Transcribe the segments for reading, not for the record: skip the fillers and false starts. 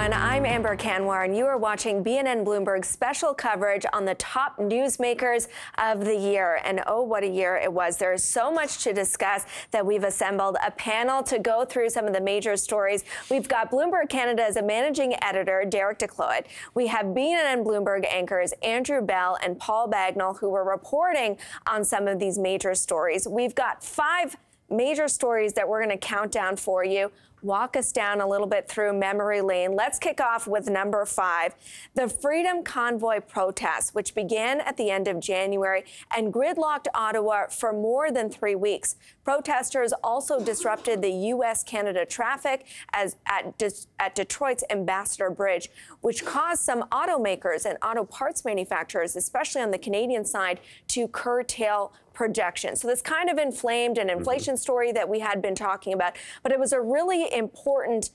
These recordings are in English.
everyone. I'm Amber Kanwar, and you are watching BNN Bloomberg's special coverage on the top newsmakers of the year. And oh, what a year it was. There is so much to discuss that we've assembled a panel to go through some of the major stories. We've got Bloomberg Canada's managing editor, Derek DeCloet. We have BNN Bloomberg anchors Andrew Bell and Paul Bagnall, who were reporting on some of these major stories. We've got 5 major stories that we're going to count down for you. Walk us down a little bit through memory lane. Let's kick off with number 5, the Freedom Convoy protests, which began at the end of January and gridlocked Ottawa for more than 3 weeks. Protesters also disrupted the U.S.-Canada traffic at Detroit's Ambassador Bridge, which caused some automakers and auto parts manufacturers, especially on the Canadian side, to curtail production. So this kind of inflamed an inflation story that we had been talking about, but it was a really important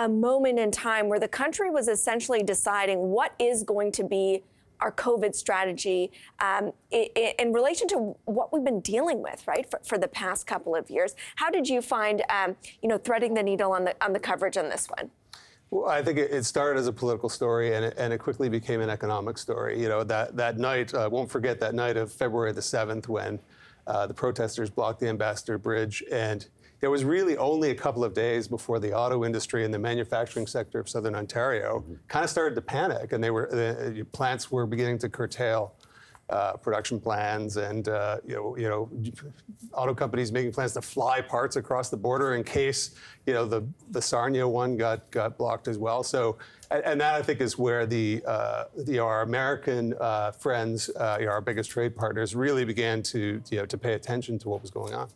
moment in time where the country was essentially deciding what is going to be our COVID strategy in relation to what we've been dealing with, right, for the past couple of years. How did you find, threading the needle on the coverage on this one? Well, I think it started as a political story, and it quickly became an economic story. You know, that night, won't forget that night of February the 7th when the protesters blocked the Ambassador Bridge. And it was really only a couple of days before the auto industry and the manufacturing sector of Southern Ontario kind of started to panic, and plants were beginning to curtail production plans, and auto companies making plans to fly parts across the border in case the Sarnia one got blocked as well. So, and that I think is where our American friends, our biggest trade partners, really began to pay attention to what was going on.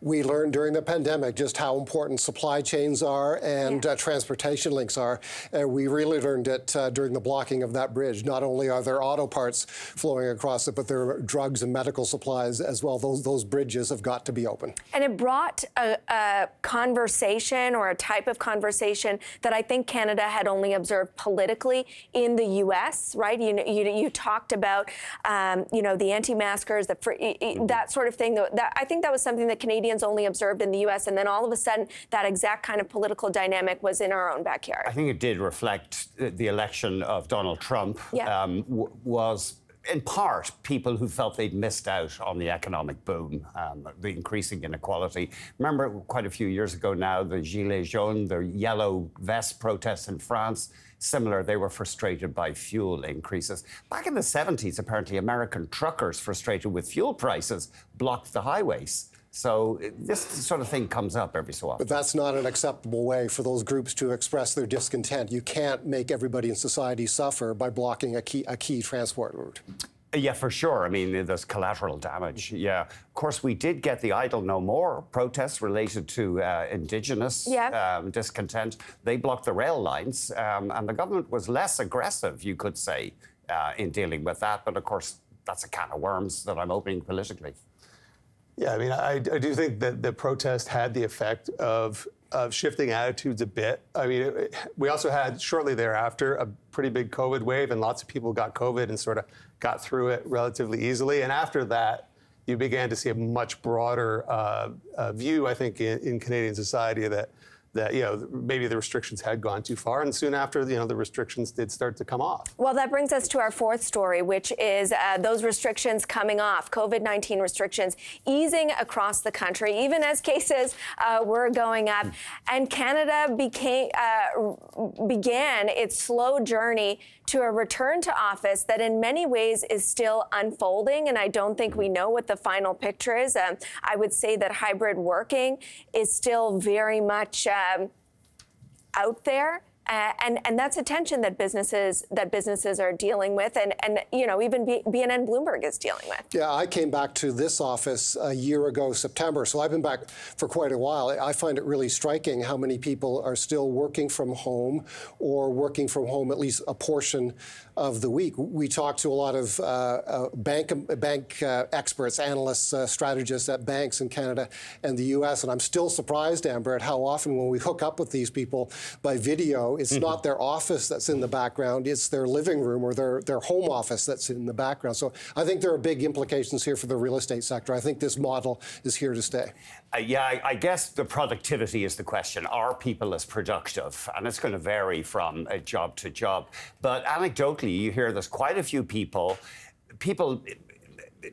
We learned during the pandemic just how important supply chains are and transportation links are. We really learned it during the blocking of that bridge. Not only are there auto parts flowing across it, but there are drugs and medical supplies as well. Those bridges have got to be open. And it brought a conversation, or a type of conversation, that I think Canada had only observed politically in the U.S., right? You talked about, the anti-maskers, that sort of thing. I think that was something that Canadians only observed in the U.S., and then all of a sudden that exact kind of political dynamic was in our own backyard. I think it did reflect the election of Donald Trump. Was in part people who felt they'd missed out on the economic boom, the increasing inequality. Remember quite a few years ago now, the Gilets jaunes, the yellow vest protests in France. Similar, they were frustrated by fuel increases. Back in the 70s, apparently American truckers, frustrated with fuel prices, blocked the highways. So this sort of thing comes up every so often. But that's not an acceptable way for those groups to express their discontent. You can't make everybody in society suffer by blocking a key transport route. Yeah, for sure. I mean, there's collateral damage. Yeah. Of course, we did get the Idle No More protests related to Indigenous discontent. They blocked the rail lines, and the government was less aggressive, you could say, in dealing with that. But, of course, that's a can of worms that I'm opening politically. Yeah, I mean, I do think that the protest had the effect of shifting attitudes a bit. I mean, we also had, shortly thereafter, a pretty big COVID wave, and lots of people got COVID and sort of got through it relatively easily. And after that, you began to see a much broader view, I think, in Canadian society that maybe the restrictions had gone too far, and soon after, the restrictions did start to come off. Well, that brings us to our 4th story, which is those restrictions coming off, COVID-19 restrictions easing across the country, even as cases were going up. And Canada began its slow journey to a return to office that in many ways is still unfolding, and I don't think we know what the final picture is. I would say that hybrid working is still very much out there. And that's a tension that businesses are dealing with, and even BNN Bloomberg is dealing with. Yeah, I came back to this office a year ago, September, so I've been back for quite a while. I find it really striking how many people are still working from home, or working from home at least a portion of the week. We talked to a lot of bank experts, analysts, strategists at banks in Canada and the U.S., and I'm still surprised, Amber, at how often when we hook up with these people by video, know, it's not their office that's in the background, it's their living room or their home office that's in the background. So I think there are big implications here for the real estate sector. I think this model is here to stay. Yeah, I guess the productivity is the question. Are people as productive? And it's going to vary from job to job. But anecdotally, you hear there's quite a few people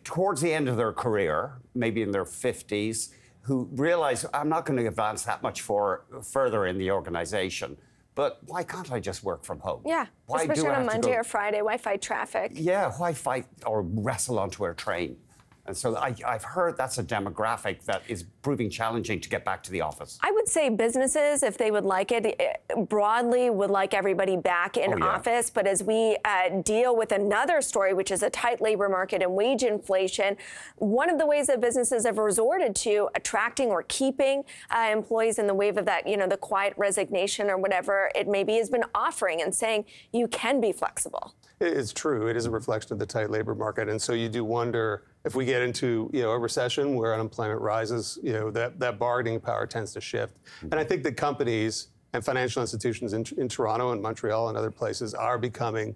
towards the end of their career, maybe in their 50s, who realize I'm not going to advance that much further in the organization. But why can't I just work from home? Yeah, why especially on a Monday or Friday. Why fight traffic? Yeah, why fight or wrestle onto a train? And so I've heard that's a demographic that is proving challenging to get back to the office. I would say businesses, if they would like it, broadly would like everybody back in office. But as we deal with another story, which is a tight labor market and wage inflation, one of the ways that businesses have resorted to attracting or keeping employees in the wave of that, the quiet resignation or whatever it may be, has been offering and saying you can be flexible. It's true. It is a reflection of the tight labor market. And so you do wonder if we get into a recession where unemployment rises, that bargaining power tends to shift. And I think that companies and financial institutions in Toronto and Montreal and other places are becoming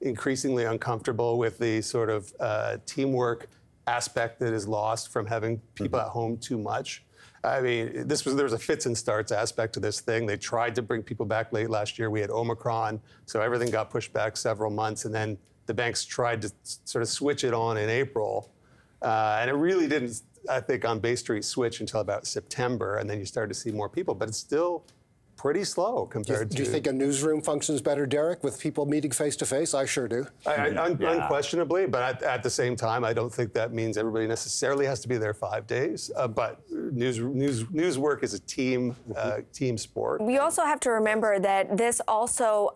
increasingly uncomfortable with the sort of teamwork aspect that is lost from having people at home too much. I mean, there was a fits and starts aspect to this thing. They tried to bring people back late last year. We had Omicron, so everything got pushed back several months, and then the banks tried to sort of switch it on in April. And it really didn't, I think, on Bay Street switch until about September, and then you started to see more people. But it's still pretty slow compared to... Do you think a newsroom functions better, Derek, with people meeting face-to-face? I sure do. Unquestionably, but at the same time, I don't think that means everybody necessarily has to be there 5 days. But news work is a team sport. We also have to remember that this also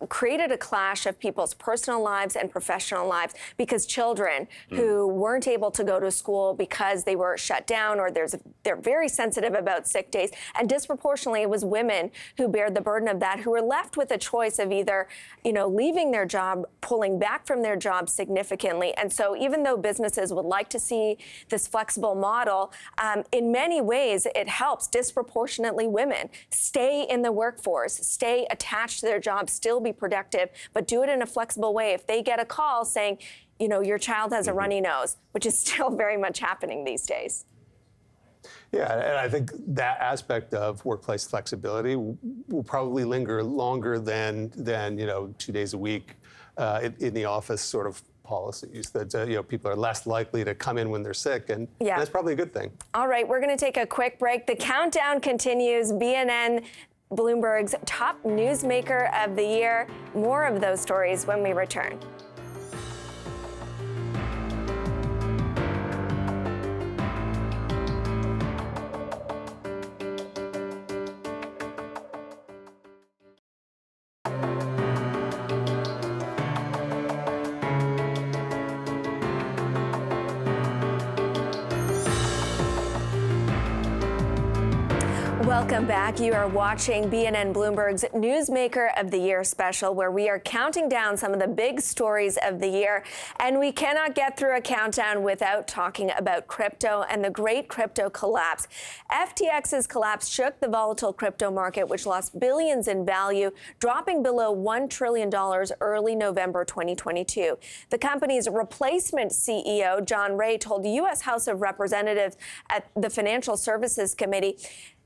created a clash of people's personal lives and professional lives, because children who weren't able to go to school because they were shut down, or they're very sensitive about sick days, and disproportionately it was women who bear the burden of that, who are left with a choice of either, leaving their job, pulling back from their job significantly. And so even though businesses would like to see this flexible model, in many ways it helps disproportionately women stay in the workforce, stay attached to their job, still be productive, but do it in a flexible way. If they get a call saying, your child has a runny nose, which is still very much happening these days. Yeah, and I think that aspect of workplace flexibility will probably linger longer than 2 days a week in the office sort of policies, that people are less likely to come in when they're sick, and that's probably a good thing. All right, we're going to take a quick break. The countdown continues. BNN Bloomberg's top newsmaker of the year. More of those stories when we return. Welcome back. You are watching BNN Bloomberg's Newsmaker of the Year special, where we are counting down some of the big stories of the year. And we cannot get through a countdown without talking about crypto and the great crypto collapse. FTX's collapse shook the volatile crypto market, which lost billions in value, dropping below $1 trillion early November 2022. The company's replacement CEO, John Ray, told the U.S. House of Representatives at the Financial Services Committee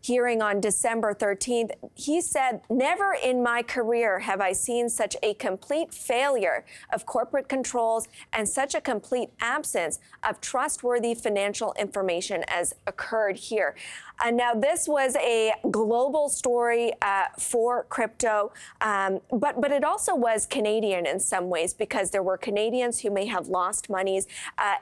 hearing on December 13th, he said, "Never in my career have I seen such a complete failure of corporate controls and such a complete absence of trustworthy financial information as occurred here." And now this was a global story for crypto, but it also was Canadian in some ways, because there were Canadians who may have lost monies.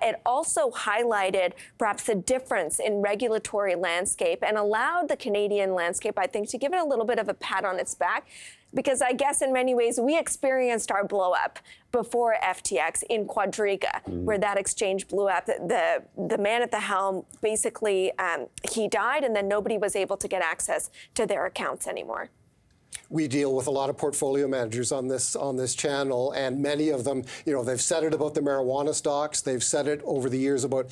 It also highlighted perhaps the difference in regulatory landscape and allowed the Canadian landscape, I think, to give it a little bit of a pat on its back, because I guess in many ways we experienced our blow up before FTX in Quadriga, where that exchange blew up. The man at the helm, basically, he died, and then nobody was able to get access to their accounts anymore. We deal with a lot of portfolio managers on this channel, and many of them, they've said it about the marijuana stocks, they've said it over the years about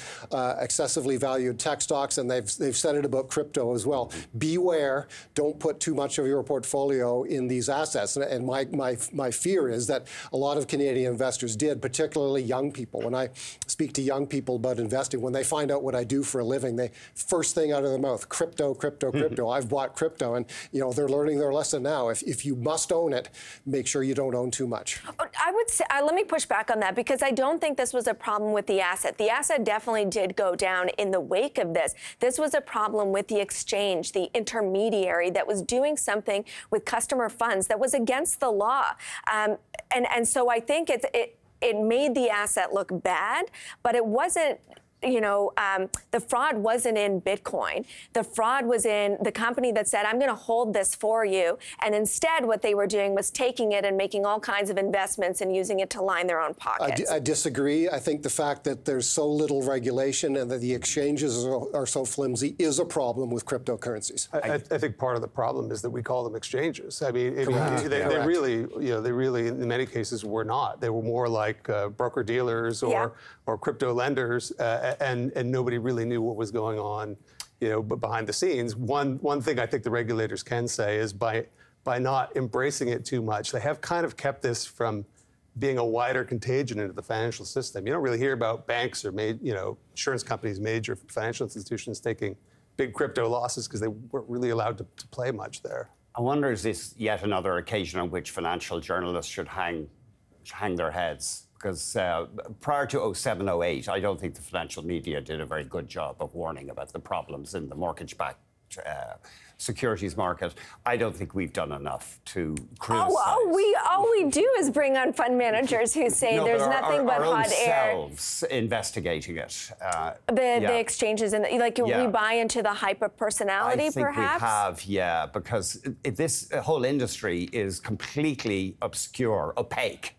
excessively valued tech stocks, and they've said it about crypto as well. Beware, don't put too much of your portfolio in these assets. And my fear is that a lot of Canadian investors did, particularly young people. When I speak to young people about investing, when they find out what I do for a living, they first thing out of their mouth, crypto, crypto, crypto. I've bought crypto, and they're learning their lesson now. If you must own it, make sure you don't own too much. I would say, let me push back on that, because I don't think this was a problem with the asset. The asset definitely did go down in the wake of this. This was a problem with the exchange, the intermediary that was doing something with customer funds that was against the law. And so I think it made the asset look bad, but it wasn't. The fraud wasn't in Bitcoin. The fraud was in the company that said, I'm going to hold this for you. And instead, what they were doing was taking it and making all kinds of investments and using it to line their own pockets. I disagree. I think the fact that there's so little regulation and that the exchanges are so flimsy is a problem with cryptocurrencies. I think part of the problem is that we call them exchanges. I mean, they really, in many cases, were not. They were more like broker-dealers or crypto lenders. And nobody really knew what was going on, but behind the scenes. One thing I think the regulators can say is by not embracing it too much, they have kind of kept this from being a wider contagion into the financial system. You don't really hear about banks or insurance companies, major financial institutions taking big crypto losses because they weren't really allowed to play much there. I wonder, is this yet another occasion on which financial journalists should hang their heads? Because prior to 07-08, I don't think the financial media did a very good job of warning about the problems in the mortgage-backed securities market. I don't think we've done enough to criticize. All we do is bring on fund managers who say there's nothing but hot air. Ourselves investigating it. The exchanges, and we buy into the hype of personality, perhaps? We have, yeah, because this whole industry is completely obscure, opaque.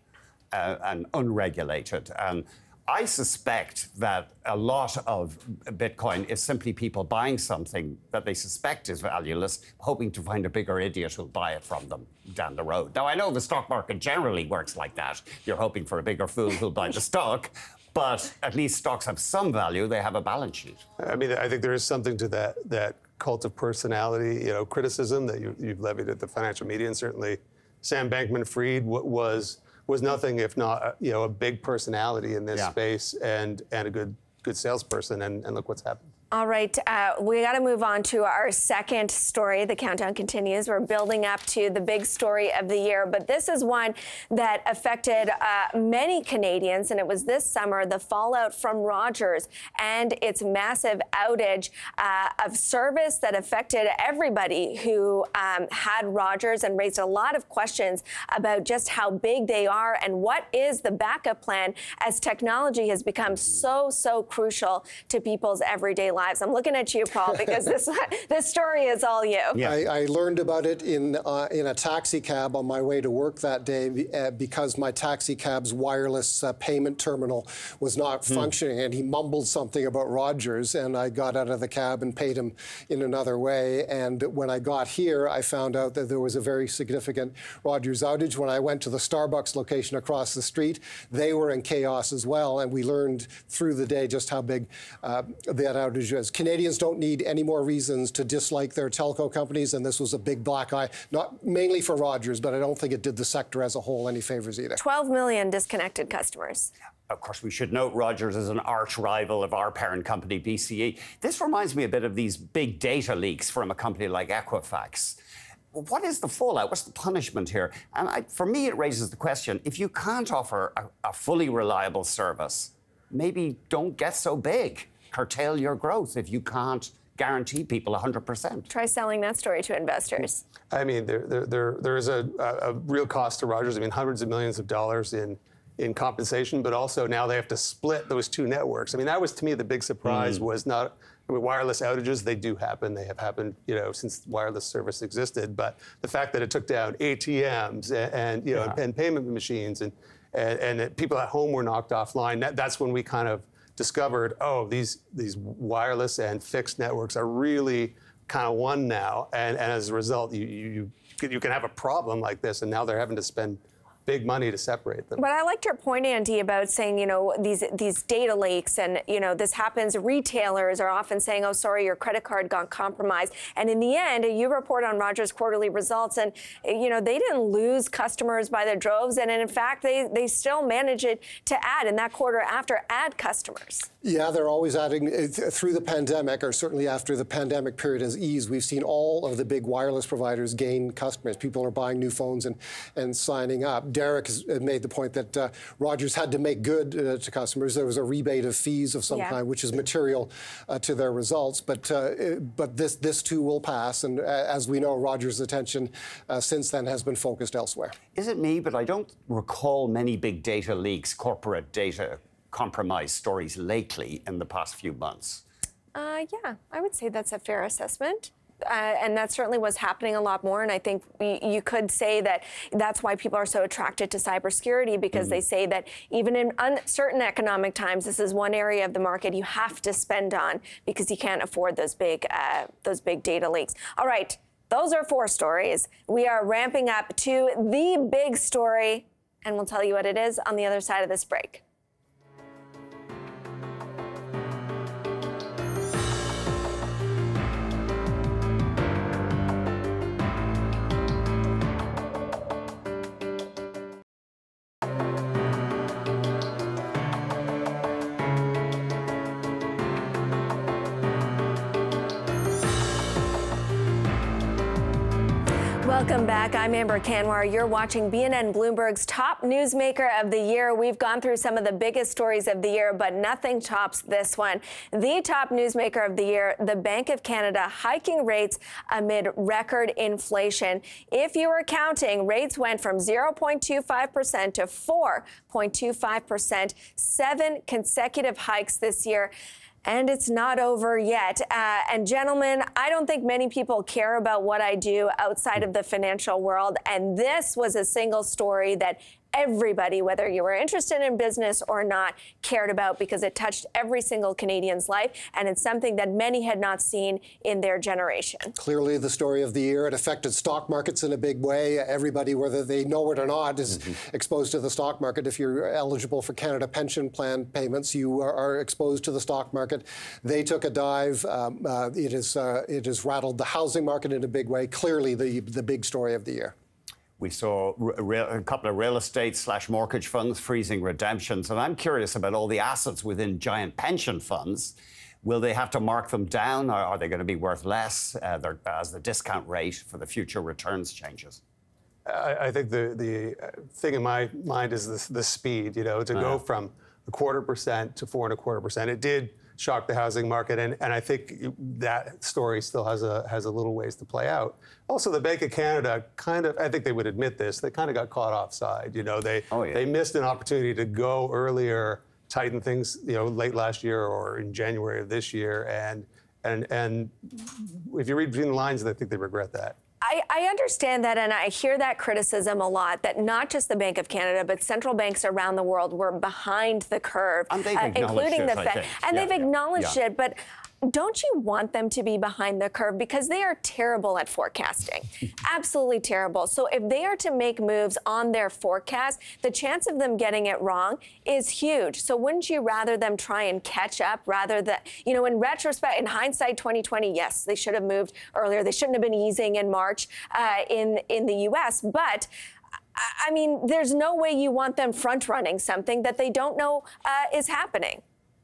And unregulated. And I suspect that a lot of Bitcoin is simply people buying something that they suspect is valueless, hoping to find a bigger idiot who'll buy it from them down the road. Now, I know the stock market generally works like that. You're hoping for a bigger fool who'll buy the stock, but at least stocks have some value. They have a balance sheet. I mean, I think there is something to that cult of personality, criticism that you've levied at the financial media, and certainly Sam Bankman-Fried was nothing if not, a big personality in this space and a good salesperson, and look what's happened. All right, we got to move on to our second story. The countdown continues. We're building up to the big story of the year, but this is one that affected many Canadians, and it was this summer, the fallout from Rogers and its massive outage of service that affected everybody who had Rogers and raised a lot of questions about just how big they are and what is the backup plan as technology has become so crucial to people's everyday lives. I'm looking at you, Paul, because this story is all you. Yeah. I learned about it in a taxi cab on my way to work that day because my taxi cab's wireless payment terminal was not functioning, and he mumbled something about Rogers, and I got out of the cab and paid him in another way. And when I got here, I found out that there was a very significant Rogers outage. When I went to the Starbucks location across the street, they were in chaos as well, and we learned through the day just how big that outage is. Canadians don't need any more reasons to dislike their telco companies, and this was a big black eye, not mainly for Rogers, but I don't think it did the sector as a whole any favors either. 12 million disconnected customers. Of course, we should note Rogers is an arch rival of our parent company, BCE. This reminds me a bit of these big data leaks from a company like Equifax. What is the fallout? What's the punishment here? And for me, it raises the question, if you can't offer a fully reliable service, maybe don't get so big. Curtail your growth if you can't guarantee people 100%. Try selling that story to investors. I mean, there is a real cost to Rogers. I mean, hundreds of millions of dollars in compensation, but also now they have to split those two networks. I mean, that was, to me, the big surprise was not, I mean, wireless outages, they do happen. They have happened, since wireless service existed. But the fact that it took down ATMs and payment machines and people at home were knocked offline, that's when we kind of discovered, these wireless and fixed networks are really kind of one now, and as a result, you you can have a problem like this, and now they're having to spend big money to separate them. But I liked your point, Andy, about saying, these data leaks and, this happens. Retailers are often saying, oh, sorry, your credit card got compromised. And in the end, you report on Rogers' quarterly results, and, they didn't lose customers by the droves. And in fact, they still managed to add in that quarter after add customers. Yeah, they're always adding through the pandemic, or certainly after the pandemic period has eased. We've seen all of the big wireless providers gain customers. People are buying new phones and signing up. Derek has made the point that Rogers had to make good to customers. There was a rebate of fees of some kind, which is material to their results. But this too will pass. And as we know, Rogers' attention since then has been focused elsewhere. Is it me? But I don't recall many big data leaks, corporate data compromise stories lately in the past few months. Yeah, I would say that's a fair assessment. And that certainly was happening a lot more. And I think you could say that that's why people are so attracted to cybersecurity, because they say that even in uncertain economic times, this is one area of the market you have to spend on because you can't afford those big data leaks. All right, those are 4 stories. We are ramping up to the big story, and we'll tell you what it is on the other side of this break. Welcome back. I'm Amber Kanwar. You're watching BNN Bloomberg's Top Newsmaker of the Year. We've gone through some of the biggest stories of the year, but nothing tops this one. The top newsmaker of the year, the Bank of Canada hiking rates amid record inflation. If you were counting, rates went from 0.25% to 4.25%, 7 consecutive hikes this year. And it's not over yet. And gentlemen, I don't think many people care about what I do outside of the financial world. And this was a single story that everybody, whether you were interested in business or not, cared about because it touched every single Canadian's life. And it's something that many had not seen in their generation. Clearly the story of the year. It affected stock markets in a big way. Everybody, whether they know it or not, is exposed to the stock market. If you're eligible for Canada Pension Plan payments, you are exposed to the stock market. They took a dive. It has rattled the housing market in a big way. Clearly the big story of the year. We saw a couple of real estate / mortgage funds freezing redemptions. And I'm curious about all the assets within giant pension funds. Will they have to mark them down, or are they going to be worth less as the discount rate for the future returns changes? I think the thing in my mind is the speed, to go from 0.25% to 4.25%. It did shock the housing market, and I think that story still has a little ways to play out. Also, the Bank of Canada I think they would admit this, they kind of got caught offside. They missed an opportunity to go earlier, tighten things, late last year or in January of this year, and if you read between the lines, I think they regret that. I understand that, and I hear that criticism a lot, that not just the Bank of Canada, but central banks around the world were behind the curve, including the Fed. And they've acknowledged it, but don't you want them to be behind the curve? Because they are terrible at forecasting. Absolutely terrible. So if they are to make moves on their forecast, the chance of them getting it wrong is huge. So wouldn't you rather them try and catch up rather than, in retrospect, in hindsight 2020, yes, they should have moved earlier. They shouldn't have been easing in March in the U.S. But I mean, there's no way you want them front-running something that they don't know is happening.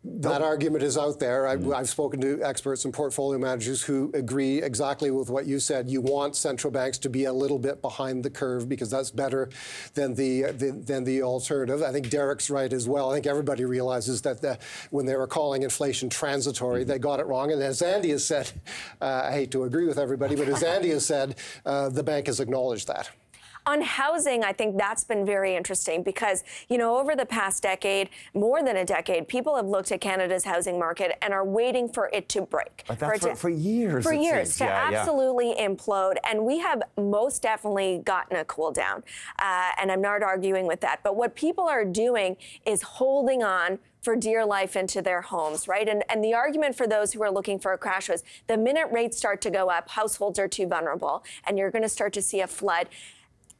That argument is out there. I've spoken to experts and portfolio managers who agree exactly with what you said. You want central banks to be a little bit behind the curve because that's better than the alternative. I think Derek's right as well. I think everybody realizes that when they were calling inflation transitory, they got it wrong. And as Andy has said, I hate to agree with everybody, but as Andy has said, the bank has acknowledged that. On housing, I think that's been very interesting because, you know, over the past decade, more than a decade, people have looked at Canada's housing market and are waiting for it to break. But that's for years. For years, to absolutely implode. And we have most definitely gotten a cool down. And I'm not arguing with that. But what people are doing is holding on for dear life into their homes, right? And the argument for those who are looking for a crash was the minute rates start to go up, households are too vulnerable, and you're going to start to see a flood.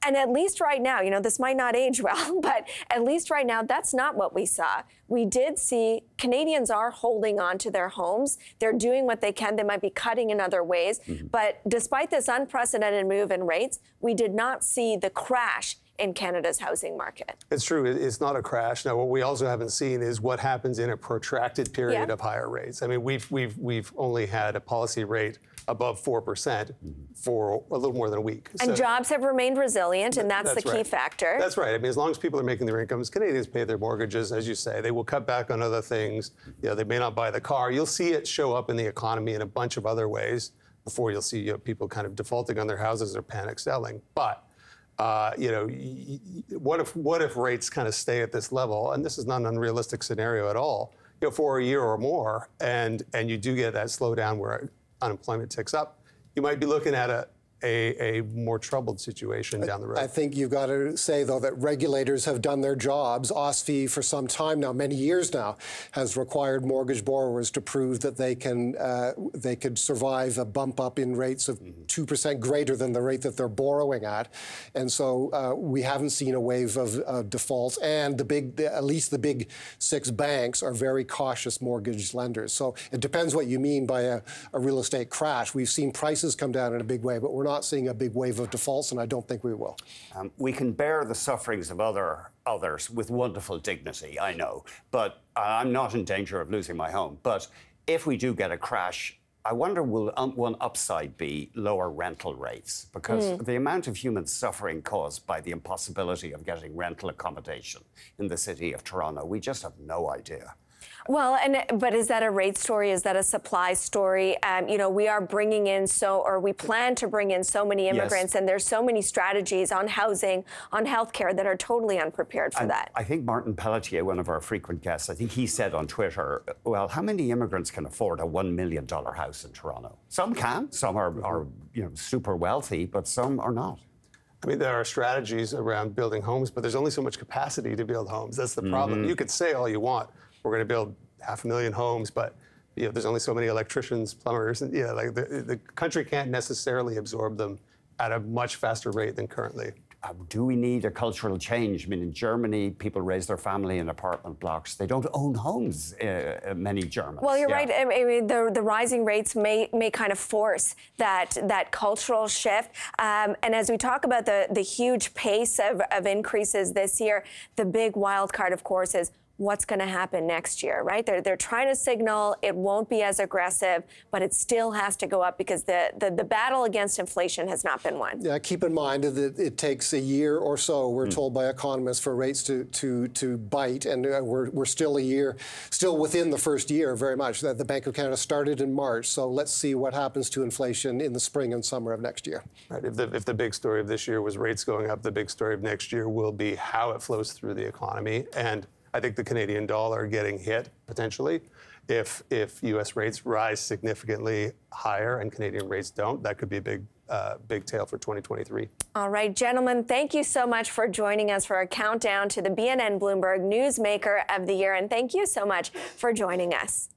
And at least right now, you know, this might not age well, but at least right now, that's not what we saw. We did see Canadians are holding on to their homes. They're doing what they can. They might be cutting in other ways. But despite this unprecedented move in rates, we did not see the crash in Canada's housing market. It's true. It's not a crash. Now, what we also haven't seen is what happens in a protracted period of higher rates. I mean, we've only had a policy rate above 4% for a little more than a week. And jobs have remained resilient, and that's the key factor. That's right. I mean, as long as people are making their incomes, Canadians pay their mortgages, as you say. They will cut back on other things. You know, they may not buy the car. You'll see it show up in the economy in a bunch of other ways before you'll see people kind of defaulting on their houses or panic selling. But you know, what if rates kind of stay at this level? And this is not an unrealistic scenario at all. You know, for a year or more, and you do get that slowdown where unemployment ticks up, you might be looking at a more troubled situation down the road. I think you've got to say, though, that regulators have done their jobs. OSFI, for some time now, many years now, has required mortgage borrowers to prove that they could survive a bump up in rates of 2% greater than the rate that they're borrowing at. And so we haven't seen a wave of defaults. And at least the big 6 banks are very cautious mortgage lenders. So it depends what you mean by a real estate crash. We've seen prices come down in a big way, but we're not seeing a big wave of defaults, and I don't think we will. We can bear the sufferings of others with wonderful dignity, I know, but I'm not in danger of losing my home. But if we do get a crash, I wonder, will one upside be lower rental rates? Because the amount of human suffering caused by the impossibility of getting rental accommodation in the city of Toronto, we just have no idea. Well, but is that a rate story? Is that a supply story? You know, we are bringing in we plan to bring in so many immigrants, and there's so many strategies on housing, on healthcare that are totally unprepared for that. I think Martin Pelletier, one of our frequent guests, I think he said on Twitter, well, how many immigrants can afford a $1 million house in Toronto? Some can. Some are you know, super wealthy, but some are not. I mean, there are strategies around building homes, but there's only so much capacity to build homes. That's the problem. You could say all you want, we're going to build 500,000 homes, but you know, there's only so many electricians, plumbers, and like the country can't necessarily absorb them at a much faster rate than currently. Do we need a cultural change? I mean, in Germany, people raise their family in apartment blocks. They don't own homes, many Germans. Well, you're right. I mean, the rising rates may kind of force that cultural shift. And as we talk about the huge pace of increases this year, the big wild card, of course, is what's going to happen next year, right? They're trying to signal it won't be as aggressive, but it still has to go up because the battle against inflation has not been won. Yeah, keep in mind that it takes a year or so, we're told by economists, for rates to bite, and we're still within the first year very much. That the Bank of Canada started in March, so let's see what happens to inflation in the spring and summer of next year. Right. If the big story of this year was rates going up, the big story of next year will be how it flows through the economy. And I think the Canadian dollar getting hit, potentially, if U.S. rates rise significantly higher and Canadian rates don't, that could be a big tale for 2023. All right, gentlemen, thank you so much for joining us for a countdown to the BNN Bloomberg Newsmaker of the Year, and thank you so much for joining us.